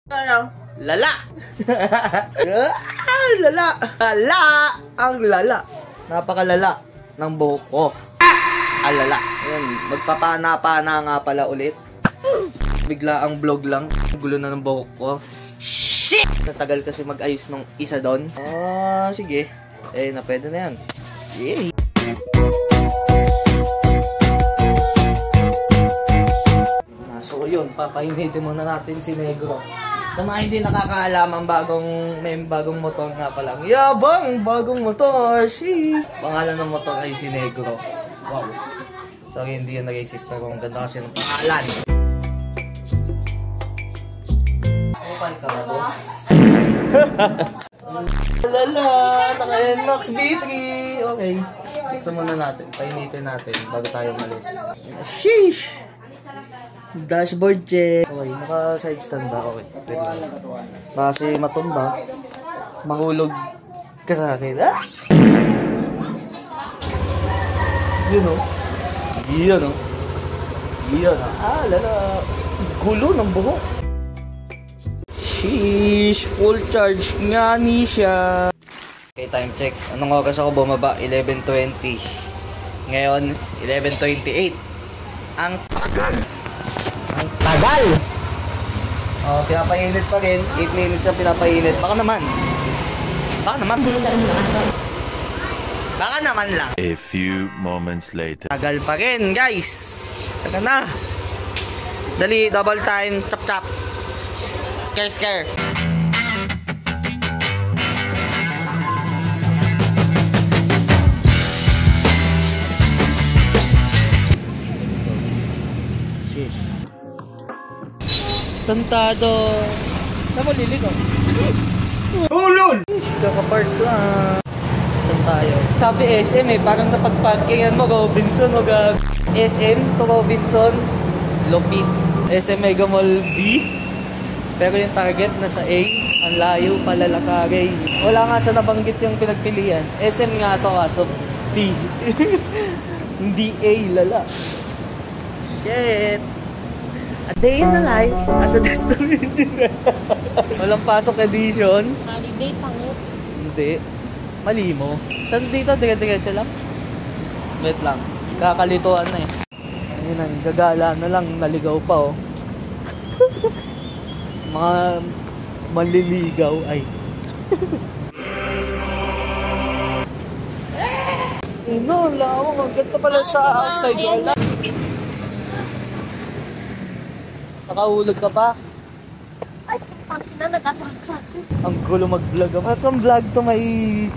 Ano? Lala! Lala! Lala! Ang lala! Napakalala ng buhok ko. Alala. Ayan, magpapana-pana nga pala ulit. Bigla ang vlog lang. Gulo na ng buhok ko. Shit! Natagal kasi mag-ayos nung isa doon. Sige. Eh, na pwede na yan. Yay! So yun, papahinitin muna natin si Negro. Sa mga hindi nakakaalam, may bagong motor nga pa lang. Yabang! Bagong motor! Sheesh! Pangalan ng motor ay si Negro. Wow! Sorry, hindi yan nag-exist pero ang ganda kasi ng pangalan. Open ka ba, boss? Lala! Naka-NMAX B3! Okay. Ito muna natin. Painitin natin bago tayo malis. Sheesh! Dashboard check. Okay, naka-side stand ba? Okay. Kasi matumba. Mahulog ka sa akin. Ah! Yun o. Yun o. Yun o. Lala. Gulo ng buhok. Sheesh. Full charge nga ni siya. Okay, time check. Anong oras ako bumaba? 11:20. Ngayon, 11:28. Ang tagal. Ang tagal! Pinapainit pa rin. 8 minutes na pinapainit. Baka naman. Baka naman lang. A few moments later. Tagal pa rin, guys. Tagal na. Dali, double time. Chop chop. Scare. Tantado. Saan mo liligaw? Ulol! Kakapark lang. Saan tayo? Sabi SM parang napag-parkingan mo Robinson o SM to Robinson Lopit SM Mega Mall B. Pero yung target nasa A. Ang layo pala Lakare. Wala nga sa nabanggit yung pinagpilian. SM nga to kaso B. Hindi A, lala. Shit. A day in the life as a desktop engineer. Walang pasok edition. Holiday pangit. Hindi. Mali mo. Saan dito? Diretso lang? Wait lang. Kakalituan na eh. Ayun na. Gagala na lang. Naligaw pa oh. Mga maliligaw ay. No, lawang. Ang ganda pala sa outside wala. Nakahulog ka pa? Ay, na nagkataka. Ang gulo mag-vlog. At ang vlog to may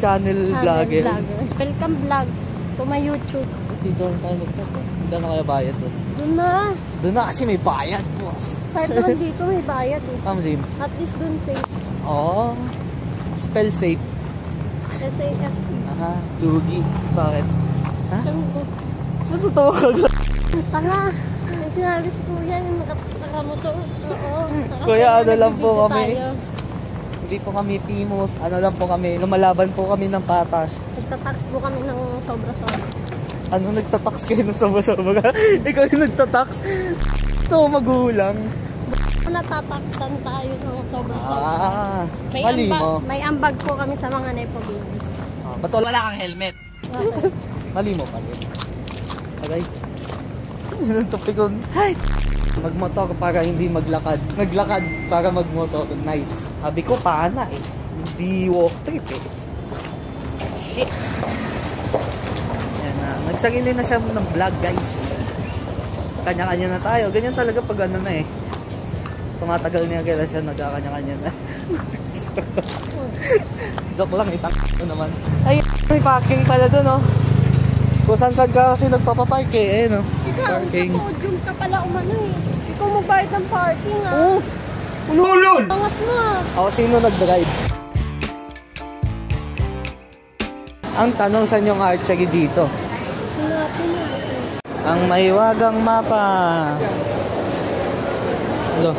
channel vlogger. Welcome vlog to my YouTube. Dito tayo nagtatay. Hindi na kaya bayad doon. Doon na. Doon na kasi may bayad, boss. Kahit naman dito may bayad eh. Sim. At least doon safe. Oo. Spell safe. SAF. Aha. Lugi. Bakit? Ha? Natutuwa ka ga? Tanga. May sinabi si Kuya yung nakamotor. Oo. Kuya, ano lang po kami. Tayo. Hindi po kami famous. Ano lang po kami. Lumalaban po kami ng patas. Nagtatax po kami ng sobra-sobra. Ano nagtatax kayo ng sobra-sobra? Ikaw yung nagtatax? Ito, magulang. Natataksan tayo ng sobra-sobra. Mali mo. May ambag po kami sa mga nepo babies. Ba't wala kang helmet? Okay. Mali mo pala. Agay. Tupik ko. Ay! Magmotor para hindi maglakad. Maglakad para magmotor. Nice. Sabi ko, paana eh. Hindi walk trip eh. Shit. Ayan na. Nagsarili na siya ng vlog, guys. Kanya-kanya na tayo. Ganyan talaga pag ano na eh. Tumatagal niya kaya siya nagkakanya-kanya na. Joke lang, itak ko naman. Ay, may parking pala doon, oh. Kung saan-saan ka kasi nagpapapark eh, no? Ikaw, sa podium ka pala umano eh. Ikaw magbayad ng parking ah. Oo! Ululol! Angas mo ah. Ako, sino nag-drive? Ang tanong saan yung archery dito? Hanapin mo. Ang mahiwagang mapa. Hello.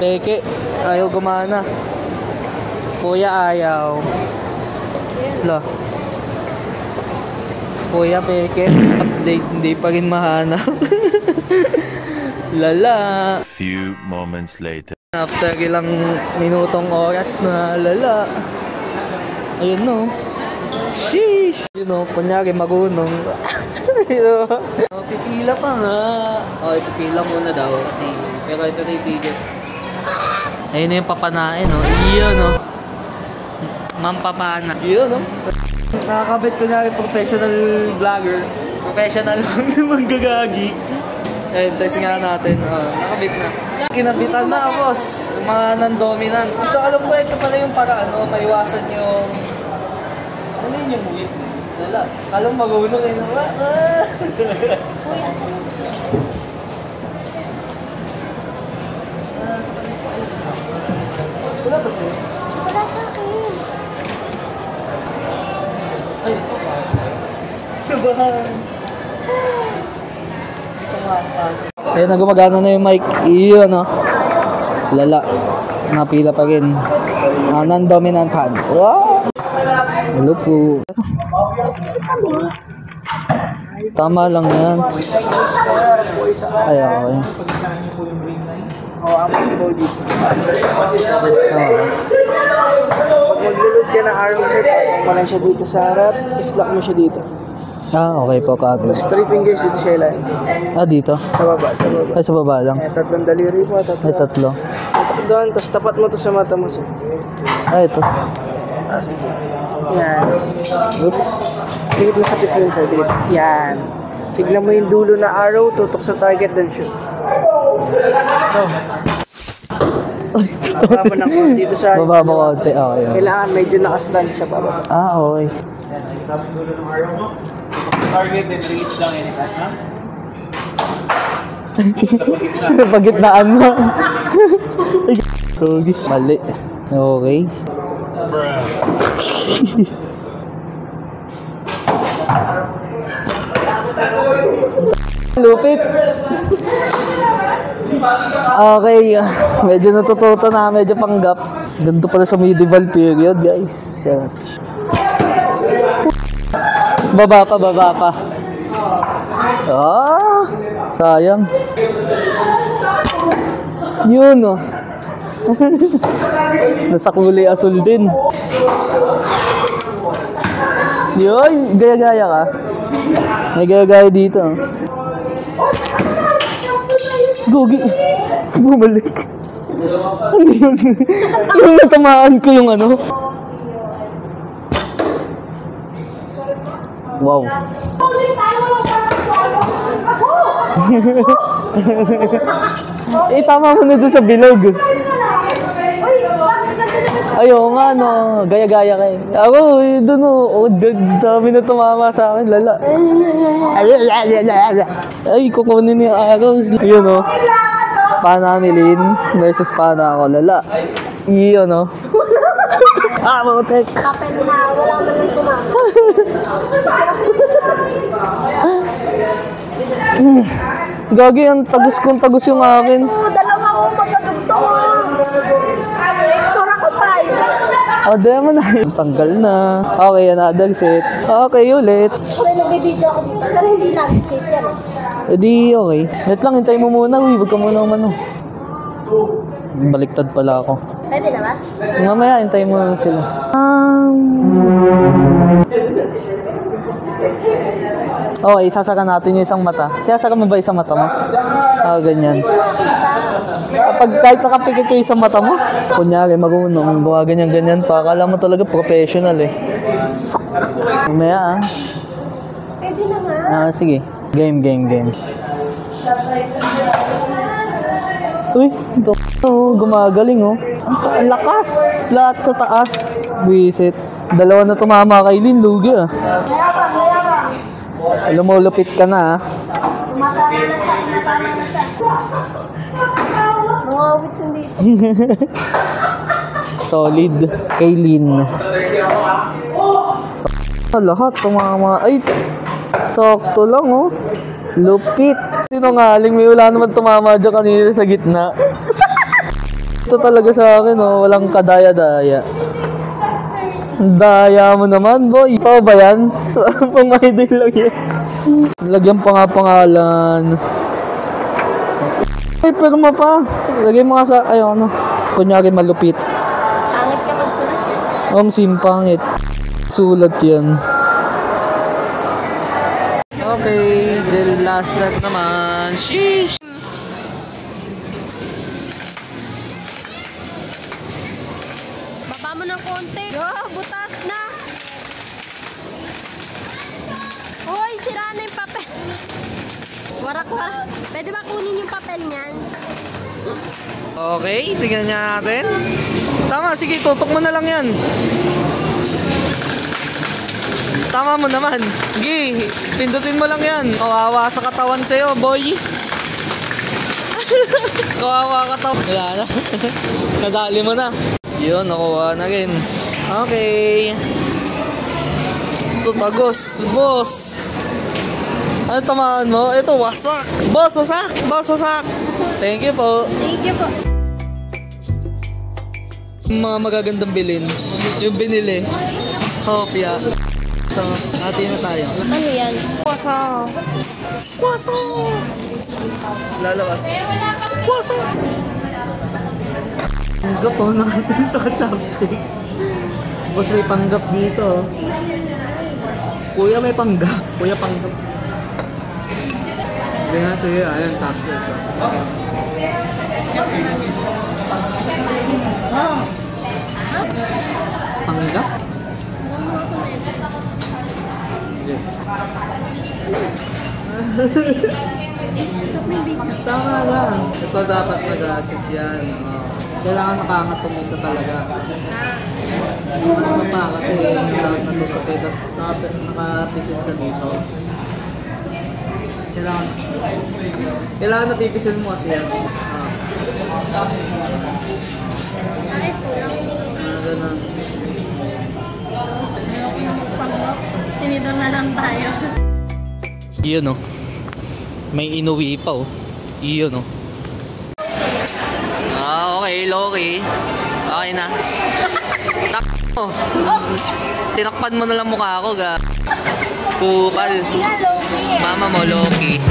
Peke, ayaw gumana. Kuya ayaw. Hello. Kuya peke. Update, hindi pa rin mahanap. Lala. Few moments later. After ilang minutong oras na lala. Ayun no. Sheesh! Yun no, kunyari marunong. Pipila pa nga. Pipila muna daw kasi. Pero ito na yung video. Ayun na yung papanain no. Iyon no. Mampapana. Iyon no. Nakakabit kunyari professional vlogger. Professional manggagagi. Ayun, testing nga natin. Nakabit na. Kinabitan na, boss. Mga non-dominant. Ito, alam ko, ito pala yung para maiwasan yung... Ano yun yung muwi? Wala. Alam mo, marunong eh. Wala ba sa'yo? Wala sa akin. Ay, ito pa. Sabahan. Ayun na, gumagana na yung mic. Iyon, no? Lala. Napila pa rin. Non-dominant hand. Wow! Hello po. Tama lang yan. Ay, okay. Ang body. Pag maglulod ka ng arrow set, mo lang siya dito sa harap, islock mo siya dito. Okay po, copy. Tapos 3 fingers dito siya ilan. Dito? Sa baba, sa baba. Ay, sa baba lang. Tatlong daliri mo, tatlo. Ay, tatlo. Tatlong doon, tapos tapat mo to sa mata mo. Ay, ito. Sige. Yan. Oops. Tingit mo sa pisil, sir. Tingit. Yan. Tignan mo yung dulo na arrow, tutok sa target, then shoot. Baba mo ng konti dito sa... Baba mo konti. Okay. Kailangan medyo nakastand siya pa. Okay. Target and reach lang yun, ha? Pagitnaan mo. Sorry. Mali. Okay. Lupit. Okay. Medyo natututo na. Medyo panggap. Ganito pala sa medieval period, guys. Yan. Baba pa, baba pa. Sayang. Yun, oh. Nasa kulay asul din. Yun, gaya-gaya ka. May gaya-gaya dito. Gogi. Bumalik. Ano yun? Yung natamaan ko yung ano. Wow. Tama mo na doon sa bilog. Ayaw nga, no. Gaya-gaya kayo. Ako, doon, dami na tumama sa akin. Lala. Ay, kukunin yung arrows. Yun, no. Pana ni Lin. Versus pana ako. Lala. Iyon, no. Motek. Kapel na, wala mo nang kumama. Gagi, ang tagus kong tagus yung akin. Dalawa ko magkatugtong. Sura ko pa. Demo na. Tanggal na. Okay, another set. Okay, ulit. Okay, nagbibideo ako dito. Pero hindi landscape yan. Edi, okay. Wait lang, hintay mo muna. Uy, wag ka muna umano. Baliktad pala ako. Pwede na ba? Mamaya, hintay mo na sila. Okay, sasaka natin yung isang mata. Sasaka mo ba isang mata mo? Ganyan. Kapag kahit nakapikit yung isang mata mo, kunyari marunong, gawa ganyan-ganyan pa. Akala mo talaga professional eh. Mamaya Pwede na nga. sige. Game. Uy, ito. Gumagaling oh. Ang lakas. Lahat sa taas. Visit. Dalawa na tumama kay Lin, lugi ah. Lumulupit ka na ah. Mawawit yung dito. Solid. Kay Lin. Lahat tumama. Ay, sakto lang oh. Lupit. Sinungaling, may wala naman tumama dyan kanina sa gitna. Ito talaga sa akin oh, walang kadaya-daya. Daya mo naman, boy. Ito ba yan? Pang-idol lang yan. Lagyan pa nga pangalan. Ay, pero pa. Lagyan mo nga sa, ayaw ano. Kunyari malupit. Pangit ka magsulat. Simpangit. Sulat yan. Okay, gel last step naman. Sheesh! Baba mo ng konti. Yo, butas na. Hoy, sira na yung papel. Warak pa. Pwede ba kunin yung papel niyan? Okay, tingnan niya natin. Tama, sige, tutok mo na lang yan. Tama mo naman. Sige, pindutin mo lang yan. Kawawa sa katawan sa'yo, boy. Kawawa katawan. Wala na. Nadali mo na. Yun, nakuha na rin. Okay. Ito, tagos. Boss. Ano tamaan mo? Ito, wasak. Boss, wasak. Boss, wasak. Thank you po. Thank you po. Mga magagandang bilin. Yung binili. Hopya. So, hati na tayo. Ano yan? Wasak. Wasak. Lalabas. Wasak. Panggap po, nakatinta ka chopstick. Boss, may panggap dito. Kuya, may panggap. Kuya, panggap. Hindi nga, sige. Ayan, chopsticks. Panggap? Tama lang. Ito dapat mag-assist yan. Kailangan nakaangat itong isa talaga. Ano mo pa kasi yung dapat natutupi, tapos nakapisil ka dito. Kailangan napipisil mo kasi yan. Ganun. Tinidor na lang tayo. Iyon, oh. May inuwi pa, oh. Iyon, oh. Okay, Loki. Okay na. Mo. Tinakpan mo na lang mukha ko, ga. Kupal. Loki. Mama mo, Loki.